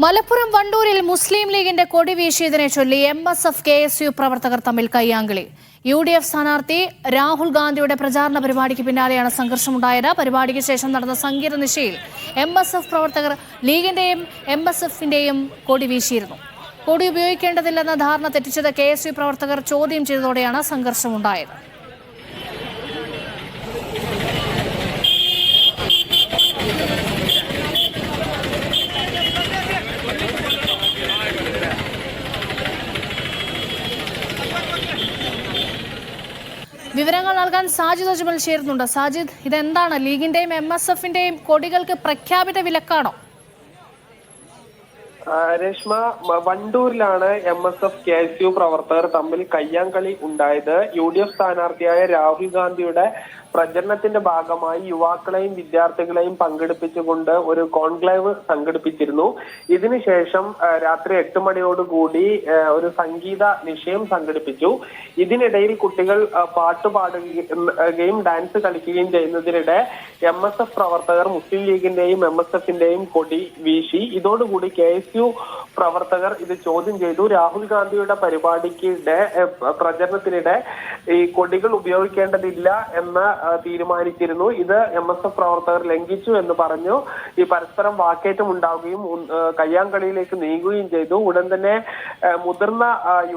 മലപ്പുറം വണ്ടൂരിൽ മുസ്ലിം ലീഗിന്റെ കൊടി വീശിയതിനെ ചൊല്ലി MSF KSU പ്രവർത്തകർ തമ്മിൽ കയ്യാങ്കളി. UDF സ്ഥാനാർത്ഥി രാഹുൽ ഗാന്ധിയുടെ പ്രചാരണ പരിപാടിക്ക് പിന്നാലെയാണ് സംഘർഷമുണ്ടായത്. പരിപാടിക്ക് ശേഷം നടന്ന സംഗീത നിശയിൽ MSF പ്രവർത്തകർ ലീഗിന്റെയും MSFന്റെയും കൊടി വീശിയിരുന്നു. കൊടി ഉപയോഗിക്കേണ്ടതില്ലെന്ന ധാരണ തെറ്റിച്ചത് KSU പ്രവർത്തകർ ചോദ്യം ചെയ്തതോടെയാണ് സംഘർഷമുണ്ടായത്. വിവരങ്ങൾ നൽകാൻ സാജിദ് അജ്മൽ ചേരുന്നുണ്ട്. സാജിദ്, ഇതെന്താണ്? ലീഗിന്റെയും MSFന്റെയും കൊടികൾക്ക് പ്രഖ്യാപിത വിലക്കാണോ? രേഷ്മ, വണ്ടൂരിലാണ് MSF KSU പ്രവർത്തകർ തമ്മിൽ കയ്യാങ്കളി ഉണ്ടായത്. UDF സ്ഥാനാർത്ഥിയായ രാഹുൽ ഗാന്ധിയുടെ പ്രചരണത്തിന്റെ ഭാഗമായി യുവാക്കളെയും വിദ്യാർത്ഥികളെയും പങ്കെടുപ്പിച്ചുകൊണ്ട് ഒരു കോൺക്ലേവ് സംഘടിപ്പിച്ചിരുന്നു. ഇതിനുശേഷം രാത്രി 8 മണിയോടുകൂടി ഒരു സംഗീത നിശയം സംഘടിപ്പിച്ചു. ഇതിനിടയിൽ കുട്ടികൾ പാട്ട് പാടുകയും ഡാൻസ് കളിക്കുകയും ചെയ്യുന്നതിനിടെ MSF പ്രവർത്തകർ മുസ്ലിം ലീഗിന്റെയും MSFന്റെയും കൊടി വീശി. ഇതോടുകൂടി KSU പ്രവർത്തകർ ഇത് ചോദ്യം ചെയ്തു. രാഹുൽ ഗാന്ധിയുടെ പരിപാടിക്കിടെ പ്രചരണത്തിനിടെ ഈ കൊടികൾ ഉപയോഗിക്കേണ്ടതില്ല എന്ന് തീരുമാനിച്ചിരുന്നു. ഇത് MSF പ്രവർത്തകർ ലംഘിച്ചു എന്ന് പറഞ്ഞു ഈ പരസ്പരം വാക്കേറ്റം ഉണ്ടാവുകയും കയ്യാങ്കളിയിലേക്ക് നീങ്ങുകയും ചെയ്തു. ഉടൻ തന്നെ മുതിർന്ന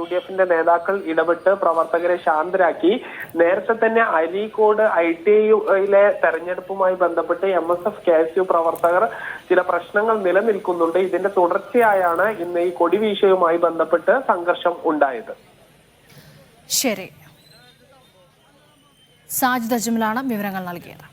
UDFന്റെ നേതാക്കൾ ഇടപെട്ട് പ്രവർത്തകരെ ശാന്തരാക്കി. നേരത്തെ തന്നെ അരീക്കോട് ITIയിലെ തെരഞ്ഞെടുപ്പുമായി ബന്ധപ്പെട്ട് MSF KSU പ്രവർത്തകർ ചില പ്രശ്നങ്ങൾ നിലനിൽക്കുന്നുണ്ട്. ഇതിന്റെ തുടർച്ചയായാണ് ഇന്ന് ഈ കൊടിവീശയുമായി ബന്ധപ്പെട്ട് സംഘർഷം ഉണ്ടായത്. ശരി, സാജിദ് അജ്മലാണ് വിവരങ്ങൾ നൽകിയത്.